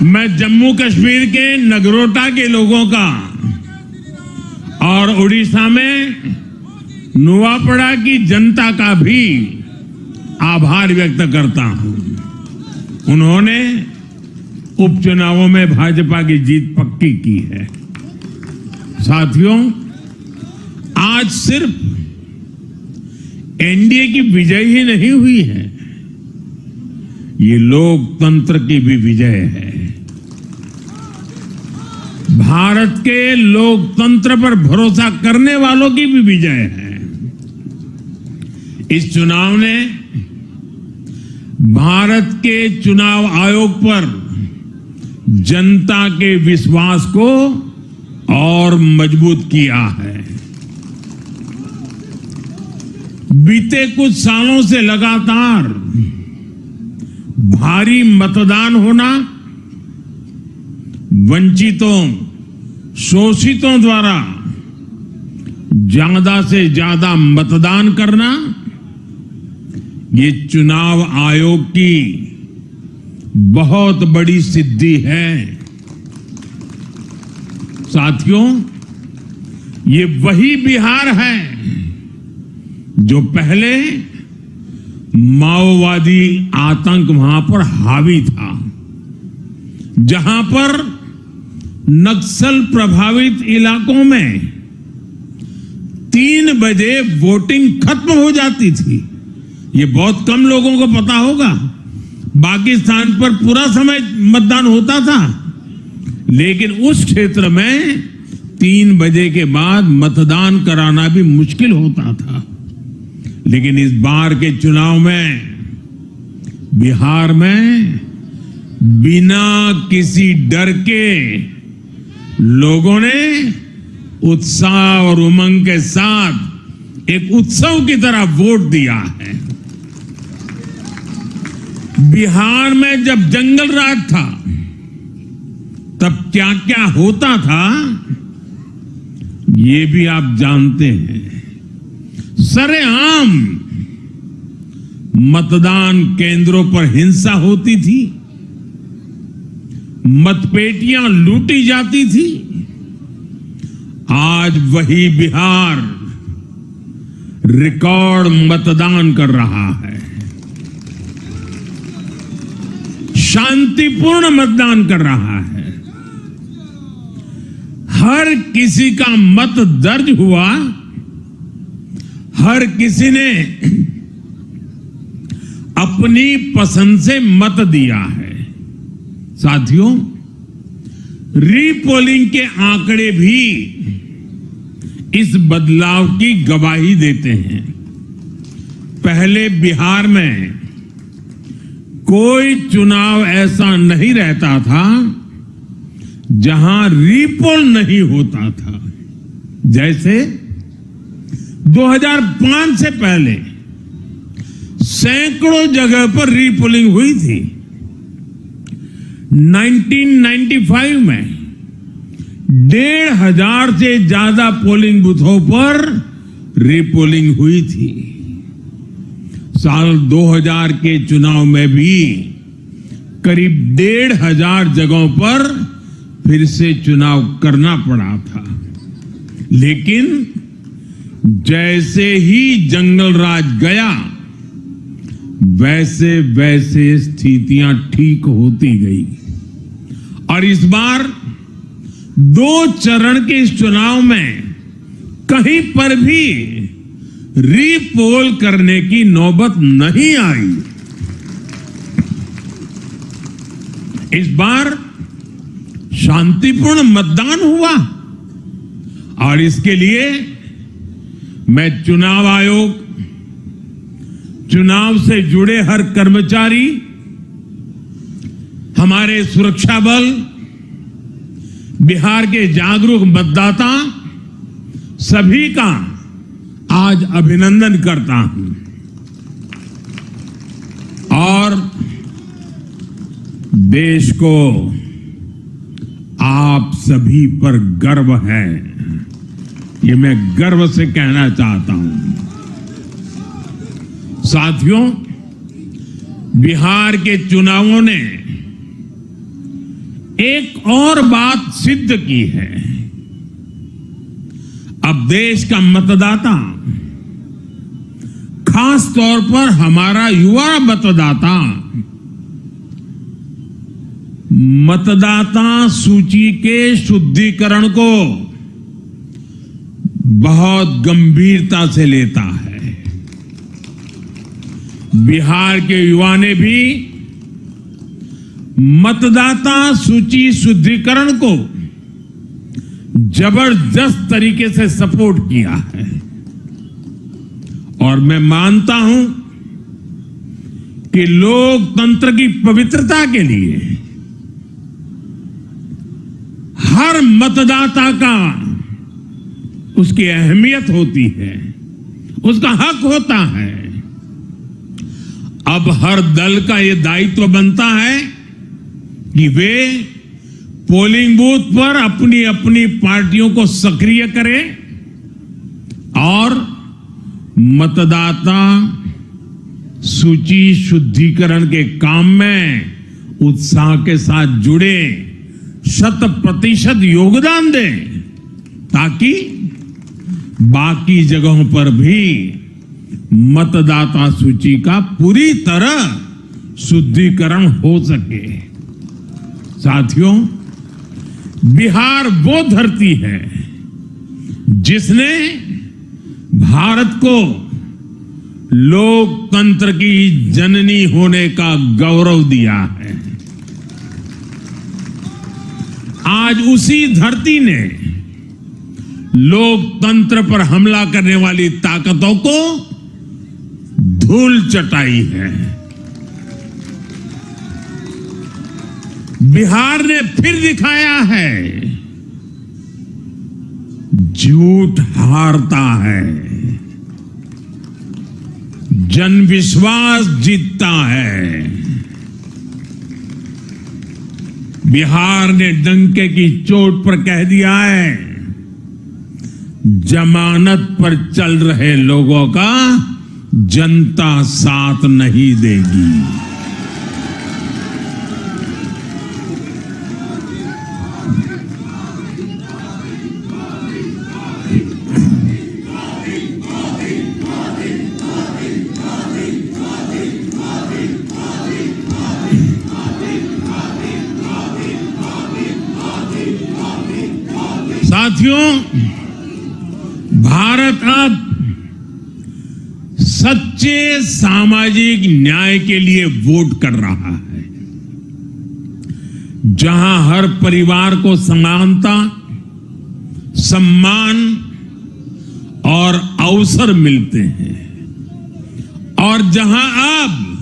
मैं जम्मू कश्मीर के नगरोटा के लोगों का और उड़ीसा में नुआपड़ा की जनता का भी आभार व्यक्त करता हूं। उन्होंने उपचुनावों में भाजपा की जीत पक्की की है। साथियों, आज सिर्फ एनडीए की विजय ही नहीं हुई है, ये लोकतंत्र की भी विजय है। भारत के लोकतंत्र पर भरोसा करने वालों की भी विजय है। इस चुनाव ने भारत के चुनाव आयोग पर जनता के विश्वास को और मजबूत किया है। बीते कुछ सालों से लगातार भारी मतदान होना, वंचितों, शोषितों द्वारा ज्यादा से ज्यादा मतदान करना, ये चुनाव आयोग की बहुत बड़ी सिद्धि है। साथियों, ये वही बिहार है जो पहले माओवादी आतंक वहां पर हावी था, जहां पर नक्सल प्रभावित इलाकों में 3 बजे वोटिंग खत्म हो जाती थी। ये बहुत कम लोगों को पता होगा। बाकी स्थान पर पूरा समय मतदान होता था, लेकिन उस क्षेत्र में 3 बजे के बाद मतदान कराना भी मुश्किल होता था। लेकिन इस बार के चुनाव में बिहार में बिना किसी डर के लोगों ने उत्साह और उमंग के साथ एक उत्सव की तरह वोट दिया है। बिहार में जब जंगल राज था, तब क्या क्या होता था, ये भी आप जानते हैं। सरेआम मतदान केंद्रों पर हिंसा होती थी, मतपेटियां लूटी जाती थी। आज वही बिहार रिकॉर्ड मतदान कर रहा है। शांतिपूर्ण मतदान कर रहा है। हर किसी का मत दर्ज हुआ, हर किसी ने अपनी पसंद से मत दिया है। साथियों, रीपोलिंग के आंकड़े भी इस बदलाव की गवाही देते हैं। पहले बिहार में कोई चुनाव ऐसा नहीं रहता था जहां रीपोल नहीं होता था। जैसे 2005 से पहले सैकड़ों जगह पर रीपोलिंग हुई थी। 1995 में 1,500 से ज्यादा पोलिंग बूथों पर रीपोलिंग हुई थी। साल 2000 के चुनाव में भी करीब 1,500 जगहों पर फिर से चुनाव करना पड़ा था। लेकिन जैसे ही जंगल राज गया, वैसे वैसे स्थितियां ठीक होती गई और इस बार 2 चरण के इस चुनाव में कहीं पर भी रीपोल करने की नौबत नहीं आई। इस बार शांतिपूर्ण मतदान हुआ और इसके लिए मैं चुनाव आयोग, चुनाव से जुड़े हर कर्मचारी, हमारे सुरक्षा बल, बिहार के जागरूक मतदाता, सभी का आज अभिनंदन करता हूं और देश को आप सभी पर गर्व है, ये मैं गर्व से कहना चाहता हूं। साथियों, बिहार के चुनावों ने एक और बात सिद्ध की है। अब देश का मतदाता, खास तौर पर हमारा युवा मतदाता, मतदाता सूची के शुद्धिकरण को बहुत गंभीरता से लेता है। बिहार के युवा ने भी मतदाता सूची शुद्धिकरण को जबरदस्त तरीके से सपोर्ट किया है और मैं मानता हूं कि लोकतंत्र की पवित्रता के लिए हर मतदाता का उसकी अहमियत होती है, उसका हक होता है। अब हर दल का यह दायित्व बनता है कि वे पोलिंग बूथ पर अपनी अपनी पार्टियों को सक्रिय करें और मतदाता सूची शुद्धिकरण के काम में उत्साह के साथ जुड़े, 100% योगदान दें ताकि बाकी जगहों पर भी मतदाता सूची का पूरी तरह शुद्धिकरण हो सके। साथियों, बिहार वो धरती है जिसने भारत को लोकतंत्र की जननी होने का गौरव दिया है। आज उसी धरती ने लोकतंत्र पर हमला करने वाली ताकतों को धूल चटाई है। बिहार ने फिर दिखाया है झूठ हारता है, जन विश्वास जीतता है। बिहार ने डंके की चोट पर कह दिया है, जमानत पर चल रहे लोगों का जनता साथ नहीं देगी। साथियों, भारत अब सच्चे सामाजिक न्याय के लिए वोट कर रहा है, जहां हर परिवार को समानता, सम्मान और अवसर मिलते हैं और जहां अब